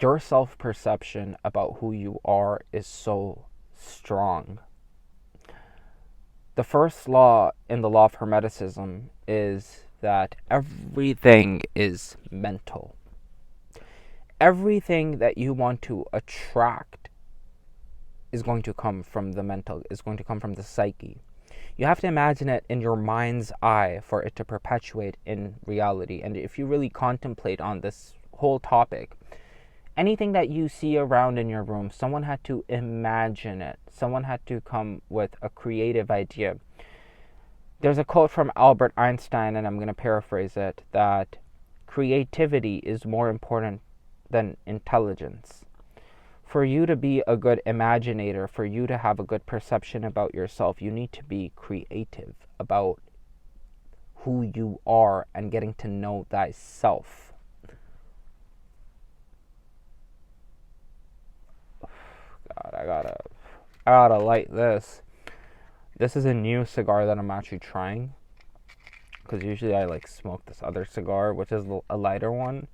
your self-perception about who you are is so strong. The first law in the law of Hermeticism is that everything is mental. Everything that you want to attract is going to come from the mental, is going to come from the psyche. You have to imagine it in your mind's eye for it to perpetuate in reality. And if you really contemplate on this whole topic, anything that you see around in your room, someone had to imagine it. Someone had to come with a creative idea. There's a quote from Albert Einstein, and I'm going to paraphrase it, that creativity is more important than intelligence. For you to be a good imaginator, for you to have a good perception about yourself, you need to be creative about who you are and getting to know thyself. God, I gotta light this. This is a new cigar that I'm actually trying, because usually I like smoke this other cigar, which is a lighter one.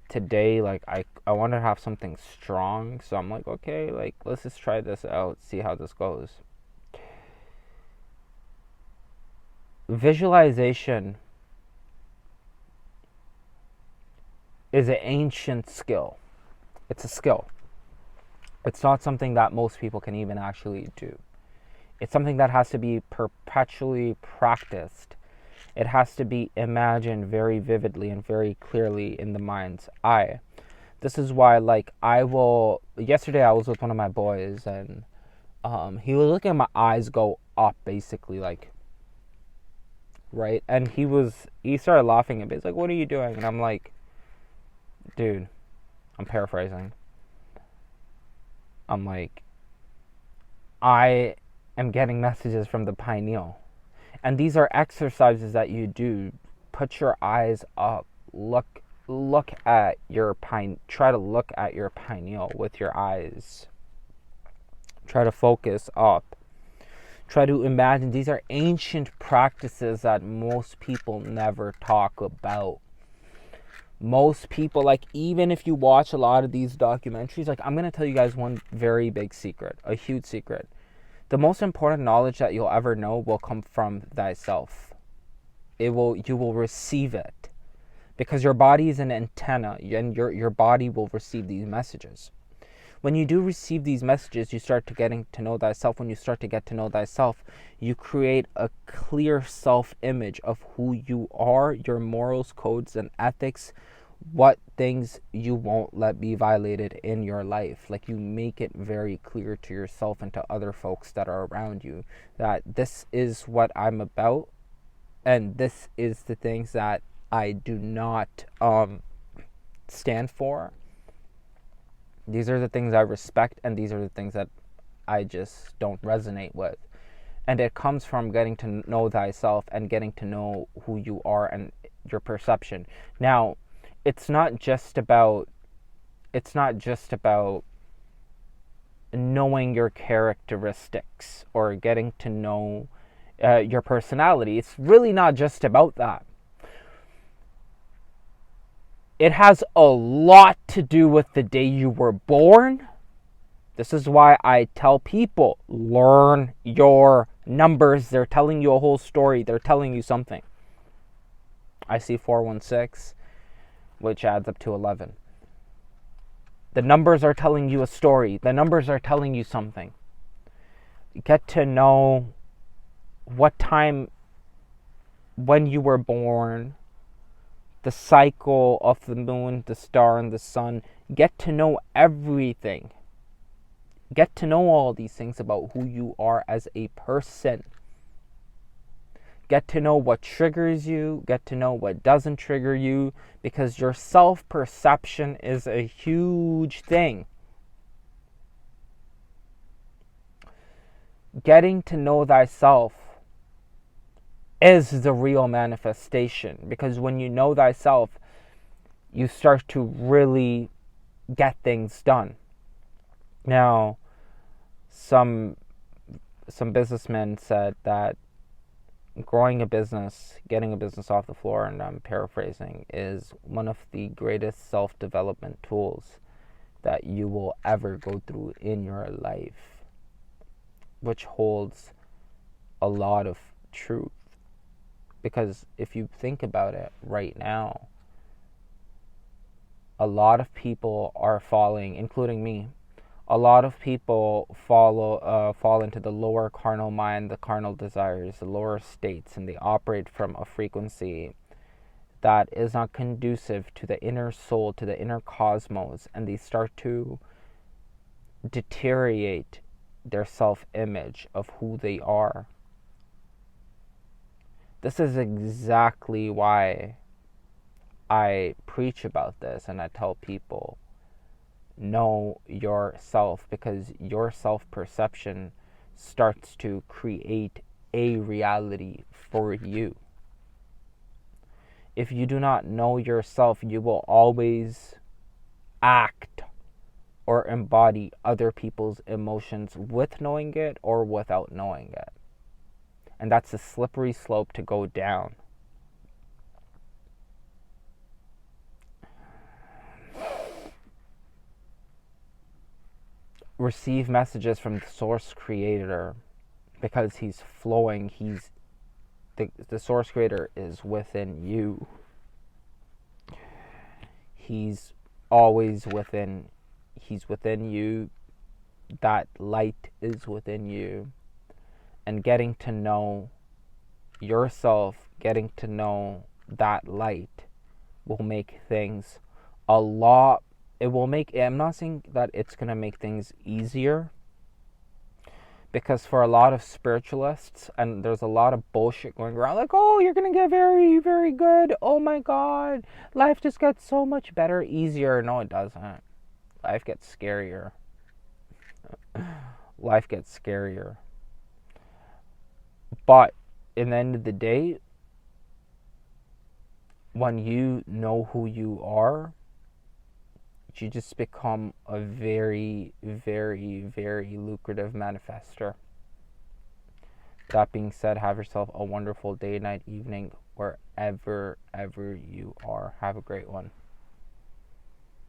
Today, like, I want to have something strong, so I'm like, okay, like, let's just try this out, see how this goes. Visualization is an ancient skill. It's a skill. It's not something that most people can even actually do. It's something that has to be perpetually practiced. It has to be imagined very vividly and very clearly in the mind's eye. This is why, like, yesterday I was with one of my boys, and he was looking at my eyes go up, basically, like, right? And he started laughing at me. He's like, what are you doing? And I'm like, dude, I'm paraphrasing. I'm like, I am getting messages from the pineal. And these are exercises that you do. Put your eyes up. Look at your try to look at your pineal with your eyes. Try to focus up. Try to imagine. These are ancient practices that most people never talk about. Most people, like, even if you watch a lot of these documentaries, like, I'm going to tell you guys one very big secret, a huge secret. The most important knowledge that you'll ever know will come from thyself. You will receive it, because your body is an antenna, and your body will receive these messages. When you do receive these messages, you start to getting to know thyself. When you start to get to know thyself, you create a clear self-image of who you are, your morals, codes, and ethics, what things you won't let be violated in your life. Like, you make it very clear to yourself and to other folks that are around you that this is what I'm about, and this is the things that I do not stand for. These are the things I respect, and these are the things that I just don't resonate with. And it comes from getting to know thyself and getting to know who you are and your perception. Now, it's not just about knowing your characteristics or getting to know your personality. It's really not just about that. It has a lot to do with the day you were born. This is why I tell people, learn your numbers. They're telling you a whole story. They're telling you something. I see 416, which adds up to 11. The numbers are telling you a story. The numbers are telling you something. Get to know what time, when you were born, the cycle of the moon, the star, and the sun. Get to know everything. Get to know all these things about who you are as a person. Get to know what triggers you. Get to know what doesn't trigger you. Because your self-perception is a huge thing. Getting to know thyself is the real manifestation. Because when you know thyself, you start to really get things done. Now, some businessmen said that growing a business, getting a business off the floor, and I'm paraphrasing, is one of the greatest self-development tools that you will ever go through in your life, which holds a lot of truth. Because if you think about it right now, a lot of people are falling, including me. A lot of people fall into the lower carnal mind, the carnal desires, the lower states, and they operate from a frequency that is not conducive to the inner soul, to the inner cosmos, and they start to deteriorate their self-image of who they are. This is exactly why I preach about this and I tell people, know yourself, because your self-perception starts to create a reality for you. If you do not know yourself, you will always act or embody other people's emotions with knowing it or without knowing it. And that's a slippery slope to go down. Receive messages from the source creator because he's flowing. The source creator is within you. He's always within. He's within you. That light is within you. And getting to know yourself, getting to know that light will make things a lot. I'm not saying that it's going to make things easier, because for a lot of spiritualists, and there's a lot of bullshit going around, like, oh, you're going to get very, very good. Oh my God, life just gets so much better, easier. No, it doesn't. Life gets scarier. Life gets scarier. But in the end of the day, when you know who you are, you just become a very, very, very lucrative manifester. That being said, have yourself a wonderful day, night, evening, wherever you are. Have a great one.